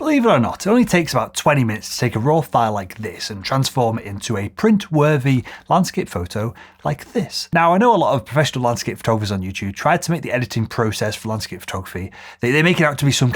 Believe it or not, it only takes about 20 minutes to take a raw file like this and transform it into a print-worthy landscape photo like this. Now, I know a lot of professional landscape photographers on YouTube try to make the editing process for landscape photography, they make it out to be some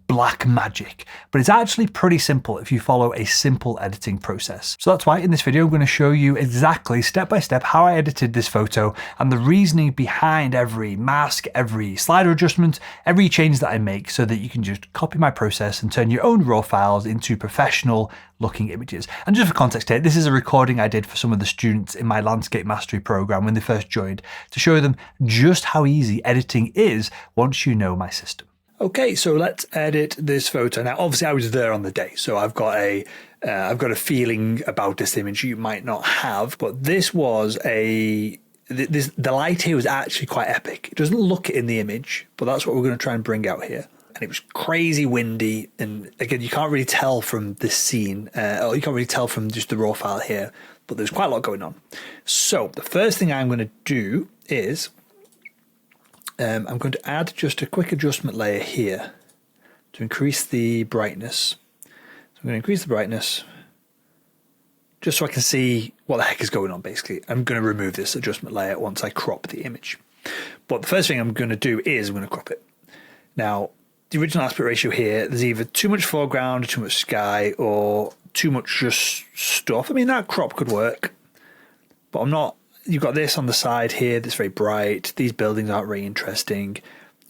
black magic, but it's actually pretty simple if you follow a simple editing process. So that's why in this video I'm going to show you exactly step by step how I edited this photo and the reasoning behind every mask, every slider adjustment, every change that I make, so that you can just copy my process and turn your own raw files into professional looking images. And just for context here, this is a recording I did for some of the students in my landscape mastery program when they first joined, to show them just how easy editing is once you know my system. Okay, so let's edit this photo. Now, obviously I was there on the day, so I've got a feeling about this image you might not have, but this was the light here was actually quite epic. It doesn't look it in the image, but that's what we're going to try and bring out here. And it was crazy windy, and again, you can't really tell from this scene, or you can't really tell from just the raw file here, but there's quite a lot going on. So the first thing I'm going to do is I'm going to add just a quick adjustment layer here to increase the brightness. So I'm going to increase the brightness just so I can see what the heck is going on, basically. I'm going to remove this adjustment layer once I crop the image. But the first thing I'm going to do is I'm going to crop it. Now, the original aspect ratio here, there's either too much foreground, too much sky, or too much just stuff. I mean, that crop could work, but I'm not. You've got this on the side here that's very bright. These buildings aren't very interesting.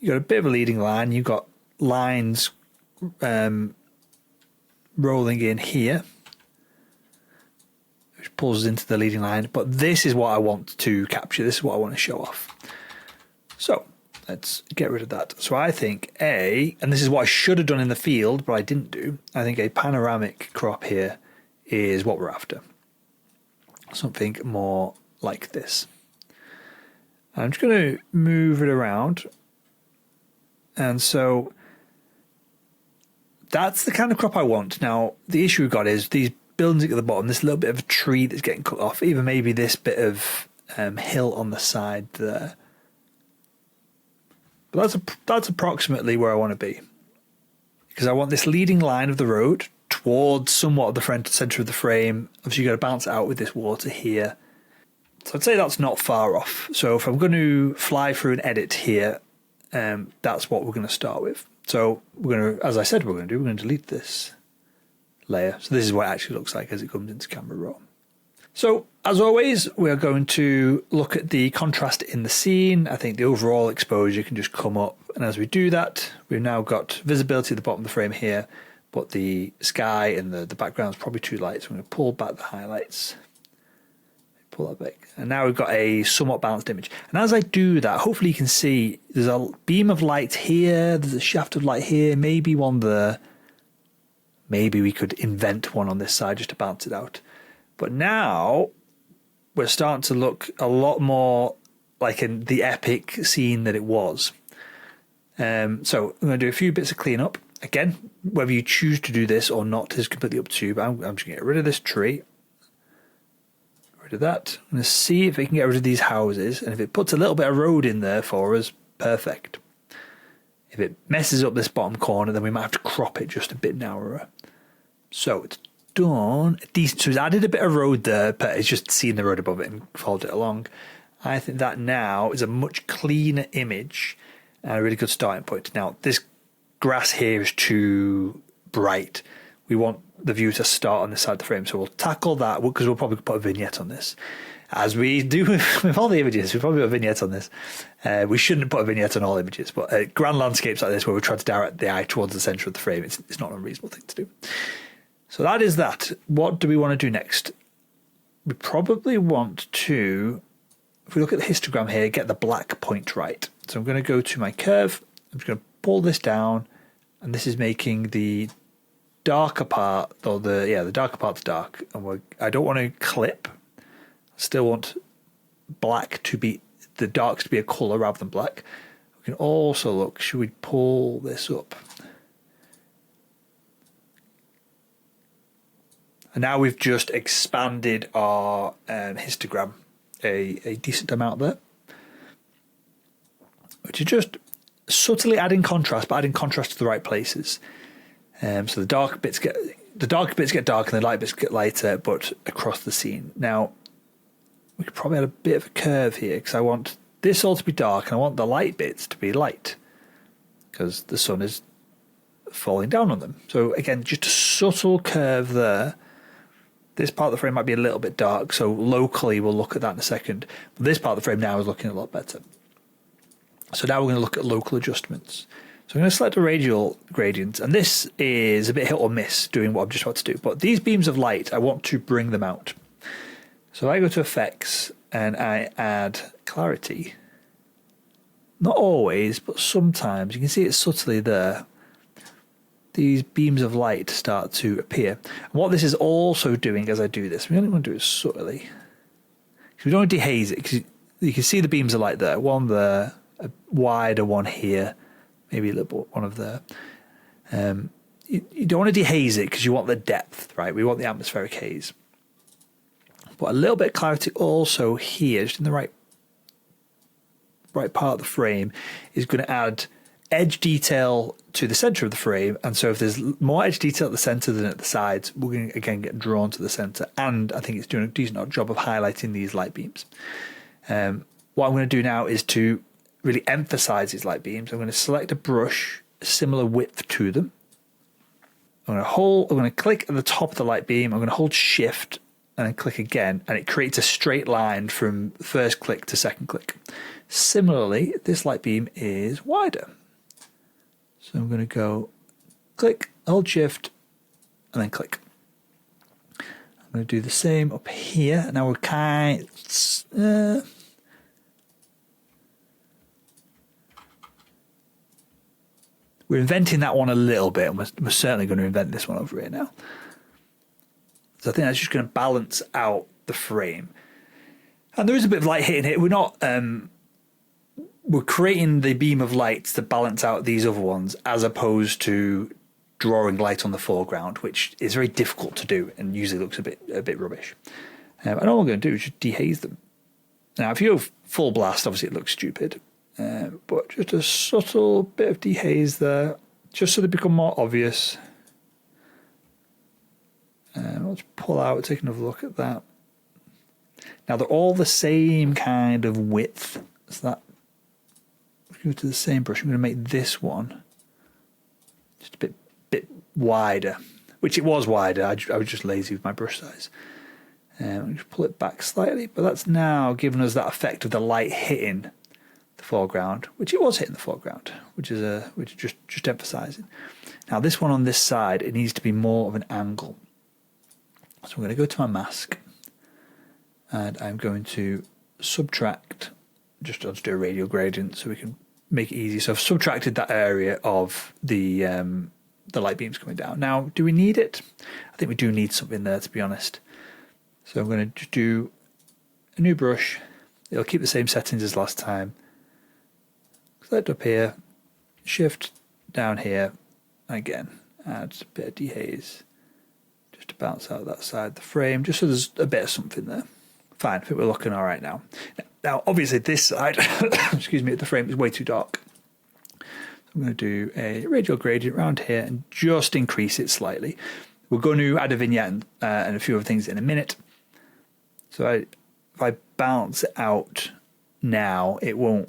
You've got a bit of a leading line. You've got lines rolling in here, which pulls into the leading line. But this is what I want to capture. This is what I want to show off. So let's get rid of that. So I think and this is what I should have done in the field, but I didn't do. I think a panoramic crop here is what we're after. Something more like this. I'm just going to move it around. And so that's the kind of crop I want. Now, the issue we've got is these buildings at the bottom, this little bit of a tree that's getting cut off, even maybe this bit of hill on the side there. But that's approximately where I want to be, because I want this leading line of the road towards somewhat of the center of the frame. Obviously, you've got to bounce it out with this water here. So I'd say that's not far off. So if I'm going to fly through and edit here, that's what we're going to start with. So we're going to, as I said, we're going to delete this layer. So this is what it actually looks like as it comes into camera raw. So as always, we're going to look at the contrast in the scene. I think the overall exposure can just come up. And as we do that, we've now got visibility at the bottom of the frame here, but the sky and the background's probably too light. So I'm going to pull back the highlights. Pull that back. And now we've got a somewhat balanced image. And as I do that, hopefully you can see there's a beam of light here. There's a shaft of light here. Maybe one there. Maybe we could invent one on this side just to balance it out. But now we're starting to look a lot more like in the epic scene that it was. So I'm going to do a few bits of cleanup. Again, whether you choose to do this or not is completely up to you. But I'm just going to get rid of this tree. Rid of that. I'm going to see if we can get rid of these houses. And if it puts a little bit of road in there for us, perfect. If it messes up this bottom corner, then we might have to crop it just a bit narrower. So it's done decent. So it's added a bit of road there, but it's just seeing the road above it and followed it along. I think that now is a much cleaner image and a really good starting point. Now, this grass here is too bright. We want the view to start on this side of the frame, so we'll tackle that because we'll probably put a vignette on this. As we do with all the images, we probably put a vignette on this. We shouldn't put a vignette on all images, but grand landscapes like this where we try to direct the eye towards the centre of the frame, it's not an unreasonable thing to do. So that is that. What do we want to do next? We probably want to, if we look at the histogram here, get the black point right. So I'm going to go to my curve. I'm just going to pull this down, and this is making the darker part, or the darker part's dark. And I don't want to clip. I still want black to be, the darks to be a colour rather than black. We can also look, should we pull this up? And now we've just expanded our histogram a decent amount there, which is just subtly adding contrast, but adding contrast to the right places. So the dark bits get darker and the light bits get lighter, but across the scene. Now, we could probably add a bit of a curve here because I want this all to be dark and I want the light bits to be light because the sun is falling down on them. So again, just a subtle curve there. This part of the frame might be a little bit dark, so locally we'll look at that in a second. But this part of the frame now is looking a lot better. So now we're going to look at local adjustments. So I'm going to select a radial gradient, and this is a bit hit or miss doing what I'm just about to do. But these beams of light, I want to bring them out. So I go to Effects and I add Clarity. Not always, but sometimes. You can see it subtly there. These beams of light start to appear. And what this is also doing as I do this, we only want to do it subtly. We don't want to dehaze it, because you can see the beams of light there. One there, a wider one here, maybe a little bit one of there. You don't want to dehaze it because you want the depth, right? We want the atmospheric haze. But a little bit of clarity also here, just in the right part of the frame, is going to add edge detail to the center of the frame. And so if there's more edge detail at the center than at the sides, we're going to again get drawn to the center. And I think it's doing a decent job of highlighting these light beams. What I'm going to do now is to really emphasize these light beams. I'm going to select a brush, similar width to them. I'm going to click at the top of the light beam. I'm going to hold Shift and then click again, and it creates a straight line from first click to second click. Similarly, this light beam is wider. So I'm going to go click, hold Shift, and then click. I'm going to do the same up here. Now we're inventing that one a little bit, and we're certainly going to invent this one over here now. So I think that's just going to balance out the frame. And there is a bit of light hitting it. We're not... we're creating the beam of light to balance out these other ones, as opposed to drawing light on the foreground, which is very difficult to do and usually looks a bit rubbish. And all we're going to do is just dehaze them. Now, if you go full blast, obviously it looks stupid, but just a subtle bit of dehaze there, just so they become more obvious. Let's pull out, take another look at that. Now they're all the same kind of width, so that go to the same brush. I'm going to make this one just a bit wider, which it was wider. I was just lazy with my brush size. Just pull it back slightly, but that's now given us that effect of the light hitting the foreground, which it was hitting the foreground, which just emphasizing. Now this one on this side, it needs to be more of an angle. So I'm going to go to my mask, and I'm going to subtract. I'll just do a radial gradient so we can make it easy. So I've subtracted that area of the light beams coming down. Now, do we need it? I think we do need something there, to be honest. So I'm going to just do a new brush. It'll keep the same settings as last time. Select up here, Shift down here, and again, add a bit of dehaze just to bounce out that side of the frame, just so there's a bit of something there. Fine, I think we're looking all right now. Now, obviously, this side, excuse me, the frame is way too dark. So I'm going to do a radial gradient around here and just increase it slightly. We're going to add a vignette and a few other things in a minute. So if I bounce it out now, it will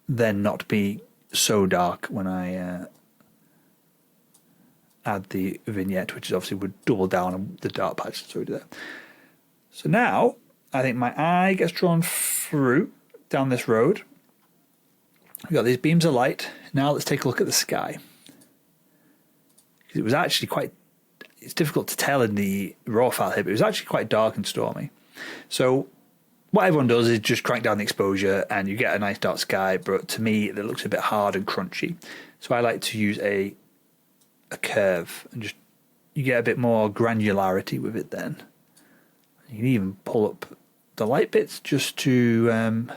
then not be so dark when I add the vignette, which is obviously would double down on the dark patch that's already there. So now I think my eye gets drawn through down this road. We've got these beams of light. Now let's take a look at the sky. Because it was actually it's difficult to tell in the raw file here, but it was actually quite dark and stormy. So what everyone does is just crank down the exposure and you get a nice dark sky, but to me it looks a bit hard and crunchy. So I like to use a curve, and you get a bit more granularity with it then. You can even pull up the light bits just to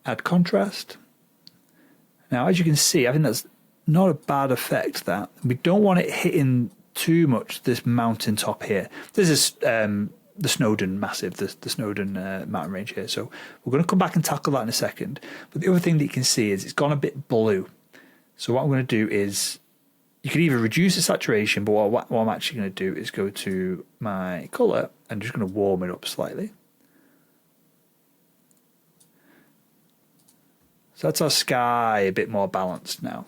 add contrast. Now, as you can see, I think that's not a bad effect. That we don't want it hitting too much this mountain top here. This is the Snowdon Massive, the Snowdon mountain range here. So we're going to come back and tackle that in a second. But the other thing that you can see is it's gone a bit blue. So what I'm going to do is, you can either reduce the saturation, but what I'm actually going to do is go to my colour and just going to warm it up slightly. So that's our sky a bit more balanced now.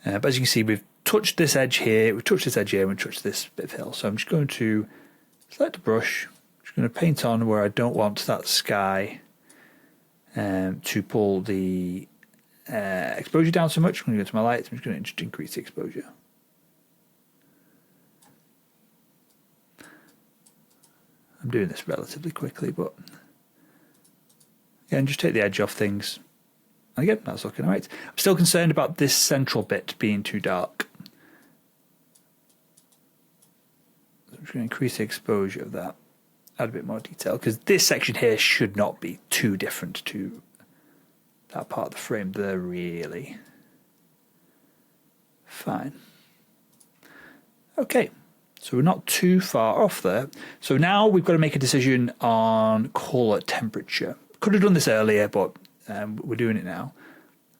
But as you can see, we've touched this edge here, we've touched this edge here, and we've touched this bit of hill. So I'm just going to select the brush, I'm just going to paint on where I don't want that sky to pull the exposure down so much. I'm going to go to my lights, I'm just going to increase the exposure. I'm doing this relatively quickly, but again, just take the edge off things. And again, that's looking all right. I'm still concerned about this central bit being too dark. So I'm just going to increase the exposure of that, add a bit more detail, because this section here should not be too different to that part of the frame. They're really fine. Okay, so we're not too far off there. So now we've got to make a decision on colour temperature. Could have done this earlier, but we're doing it now.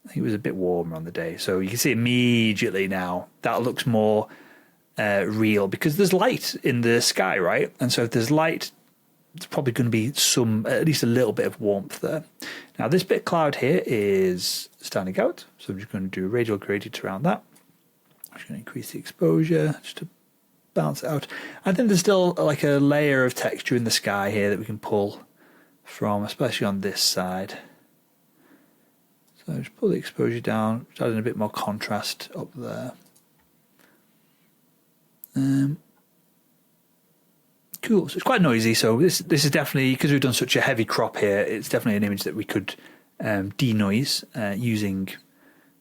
I think it was a bit warmer on the day. So you can see immediately now that looks more real because there's light in the sky, right? And so if there's light, there's probably going to be some, at least a little bit of warmth there. Now this bit of cloud here is standing out. So I'm just going to do a radial gradient around that. I'm just going to increase the exposure just to balance it out. I think there's still like a layer of texture in the sky here that we can pull from, especially on this side. So just pull the exposure down, just adding a bit more contrast up there. Cool, so it's quite noisy, so this is definitely, because we've done such a heavy crop here, it's definitely an image that we could denoise using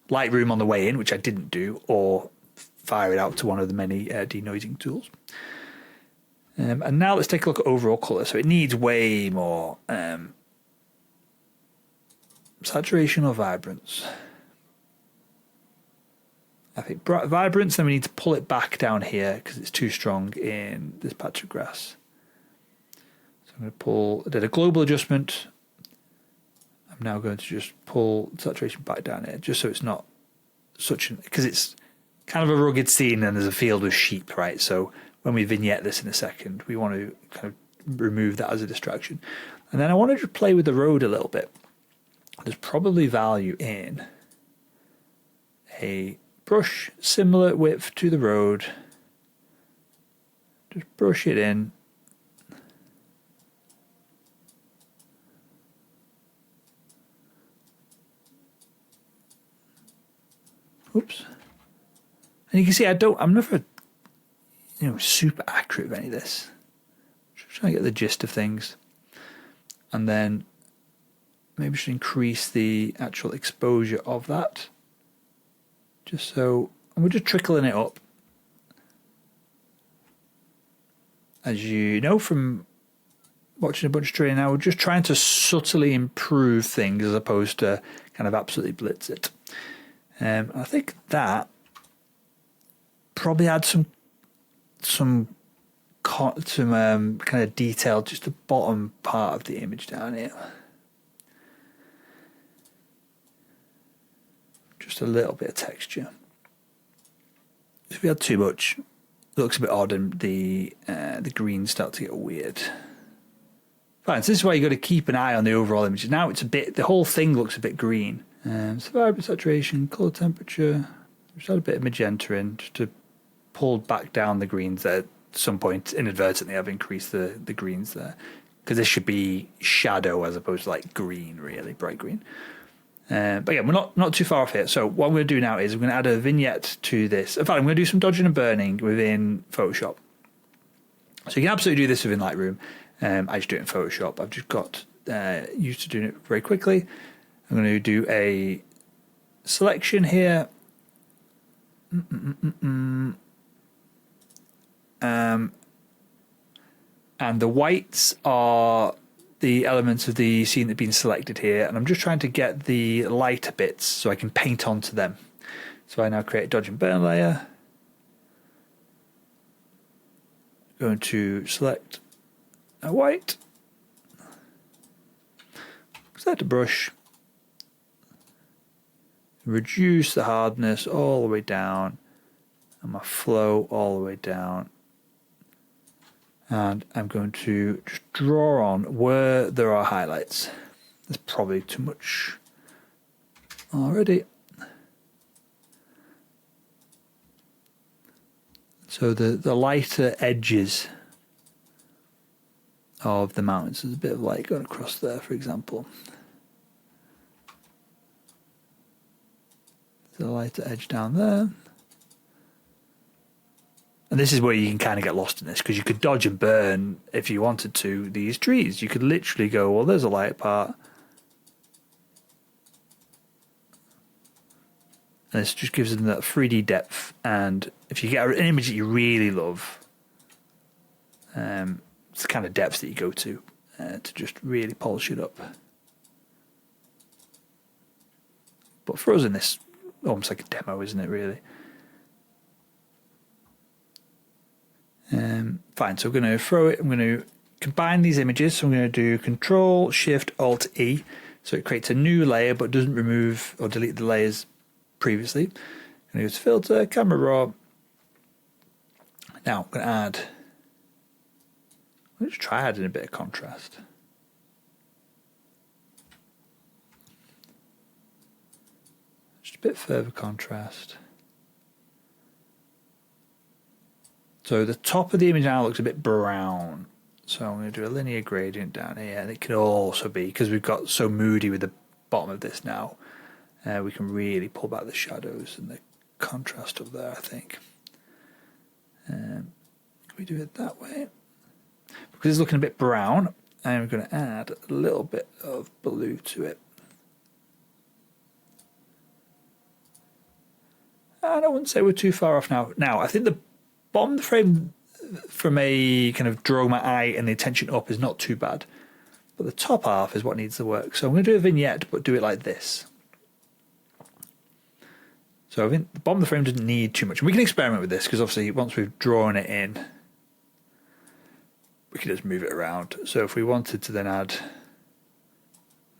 Lightroom on the way in, which I didn't do, or fire it out to one of the many denoising tools. And now let's take a look at overall colour. So it needs way more saturation or vibrance. I think vibrance, then we need to pull it back down here because it's too strong in this patch of grass. So I'm going to I did a global adjustment. I'm now going to just pull saturation back down here just so it's not because it's kind of a rugged scene and there's a field with sheep, right? So when we vignette this in a second, we want to kind of remove that as a distraction. And then I want to just play with the road a little bit. There's probably value in a brush similar width to the road. Just brush it in. Oops. And you can see I'm never super accurate with any of this. Just trying to get the gist of things. And then maybe we should increase the actual exposure of that. Just so, and we're just trickling it up. As you know from watching a bunch of training now, we're just trying to subtly improve things as opposed to kind of absolutely blitz it. I think that probably add some kind of detail, just the bottom part of the image down here. Just a little bit of texture. If we had too much, it looks a bit odd and the greens start to get weird. Fine, so this is why you got to keep an eye on the overall image. Now the whole thing looks a bit green. So vibrant saturation, color temperature, just add a bit of magenta in just to pull back down the greens there. At some point inadvertently I've increased the greens there because this should be shadow as opposed to like green, really bright green. But again, we're not too far off here. So what I'm going to do now is I'm going to add a vignette to this. In fact, I'm going to do some dodging and burning within Photoshop. So you can absolutely do this within Lightroom. I just do it in Photoshop. I've just got used to doing it very quickly. I'm going to do a selection here. And the whites are the elements of the scene that have been selected here, and I'm just trying to get the lighter bits so I can paint onto them. So I now create a dodge and burn layer. Going to select a white. Select a brush. Reduce the hardness all the way down. And my flow all the way down. And I'm going to just draw on where there are highlights. There's probably too much already. So the lighter edges of the mountains, there's a bit of light going across there, for example. There's a lighter edge down there. And this is where you can kind of get lost in this, because you could dodge and burn, if you wanted to, these trees. You could literally go, well, there's a light part. And this just gives them that 3D depth. And if you get an image that you really love, it's the kind of depth that you go to just really polish it up. But for us in this, almost like a demo, isn't it, really? Fine, so I'm going to throw it. I'm going to combine these images. So I'm going to do Control, Shift, Alt, E. So it creates a new layer, but doesn't remove or delete the layers previously. I'm going to use Filter, Camera Raw. Now I'm going to add. Let's try adding a bit of contrast. Just a bit further contrast. So the top of the image now looks a bit brown. So I'm going to do a linear gradient down here. And it can also be, because we've got so moody with the bottom of this now, we can really pull back the shadows and the contrast up there, I think. Can we do it that way? Because it's looking a bit brown, I'm going to add a little bit of blue to it. And I wouldn't say we're too far off now. Now, I think the bottom of the frame, from a kind of drawing my eye and the attention up, is not too bad. But the top half is what needs the work. So I'm going to do a vignette, but do it like this. So I think the bottom of the frame doesn't need too much. And we can experiment with this, because obviously once we've drawn it in, we can just move it around. So if we wanted to then add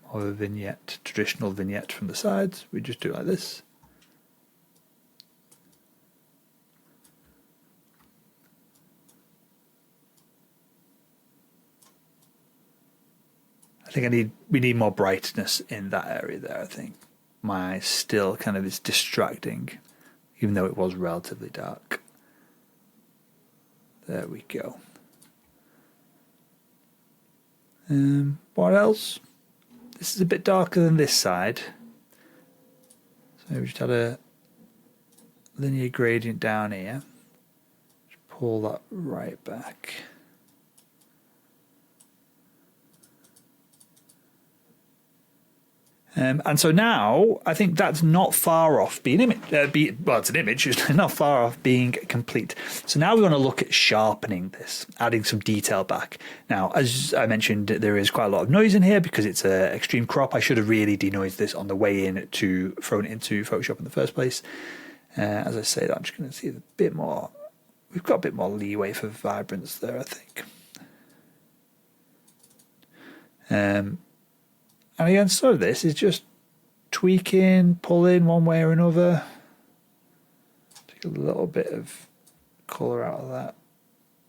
more of a vignette, traditional vignette from the sides, we just do it like this. I think we need more brightness in that area there, I think. My eye still kind of is distracting, even though it was relatively dark. There we go. What else? This is a bit darker than this side. So we just had a linear gradient down here. Just pull that right back. And so now I think that's not far off being well, it's an image, it's not far off being complete. So now we want to look at sharpening this, adding some detail back. Now, as I mentioned, there is quite a lot of noise in here because it's an extreme crop. I should have really denoised this on the way in to throw it into Photoshop in the first place. As I say that, I'm just going to see a bit more. We've got a bit more leeway for vibrance there, I think. And again, so this is just tweaking, pulling one way or another. Take a little bit of colour out of that.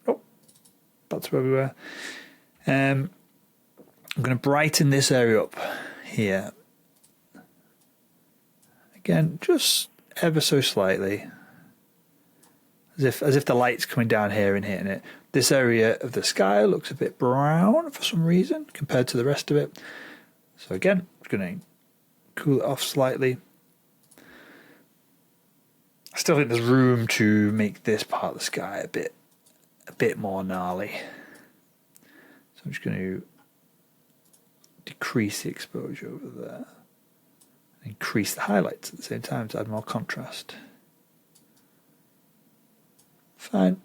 Oh, that's where we were. I'm going to brighten this area up here. Again, just ever so slightly. As if the light's coming down here and hitting it. This area of the sky looks a bit brown for some reason compared to the rest of it. So again, I'm going to cool it off slightly. I still think there's room to make this part of the sky a bit more gnarly. So I'm just going to decrease the exposure over there. Increase the highlights at the same time to add more contrast. Fine.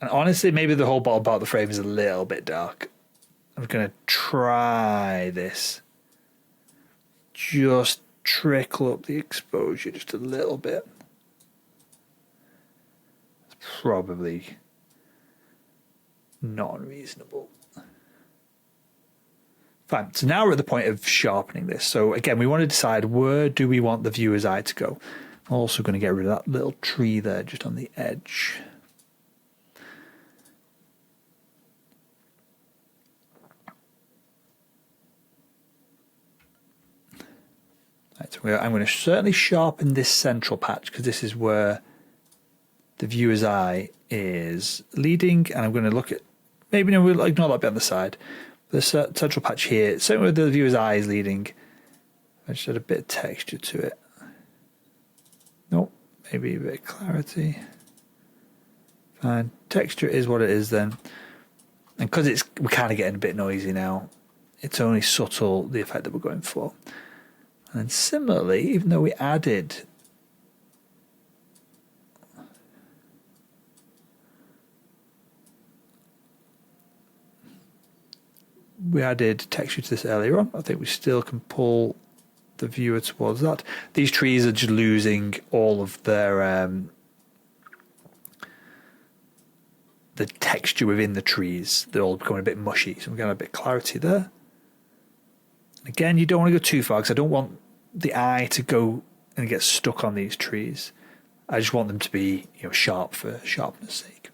And honestly, maybe the whole bottom part of the frame is a little bit dark. I'm going to try this. Just trickle up the exposure just a little bit. It's probably not unreasonable. Fine, so now we're at the point of sharpening this. So again, we want to decide where do we want the viewer's eye to go. I'm also going to get rid of that little tree there just on the edge. Right, so I'm going to certainly sharpen this central patch because this is where the viewer's eye is leading, and I'm going to look at, maybe no, we'll ignore that bit on the side. The central patch here, certainly where the viewer's eye is leading, I just add a bit of texture to it. Nope, maybe a bit of clarity. Fine, texture is what it is then. And because we're kind of getting a bit noisy now, it's only subtle, the effect that we're going for. And similarly, even though we added texture to this earlier on, I think we still can pull the viewer towards that. These trees are just losing all of their the texture within the trees. They're all becoming a bit mushy, so we're getting a bit of clarity there. Again, you don't want to go too far because I don't want the eye to go and get stuck on these trees. I just want them to be, sharp for sharpness' sake.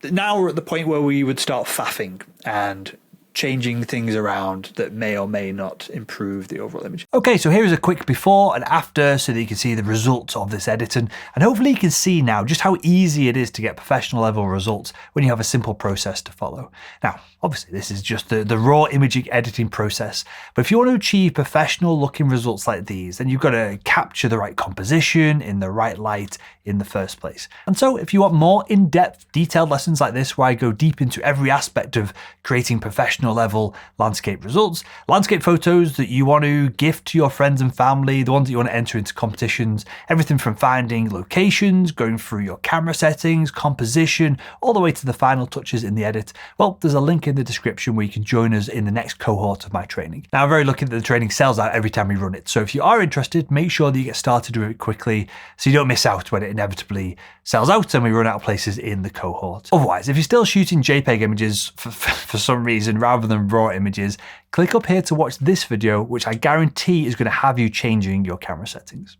Now we're at the point where we would start faffing and changing things around that may or may not improve the overall image. Okay, so here's a quick before and after so that you can see the results of this editing, and hopefully you can see now just how easy it is to get professional level results when you have a simple process to follow. Now, obviously this is just the raw imaging editing process, but if you want to achieve professional looking results like these, then you've got to capture the right composition in the right light in the first place. And so if you want more in-depth detailed lessons like this where I go deep into every aspect of creating professional level landscape results, landscape photos that you want to gift to your friends and family, the ones that you want to enter into competitions, everything from finding locations, going through your camera settings, composition, all the way to the final touches in the edit, well, there's a link in the description where you can join us in the next cohort of my training. Now, I'm very lucky that the training sells out every time we run it, so if you are interested, make sure that you get started with it quickly so you don't miss out when it inevitably sells out and we run out of places in the cohort. Otherwise, if you're still shooting JPEG images for some reason rather than raw images, click up here to watch this video, which I guarantee is going to have you changing your camera settings.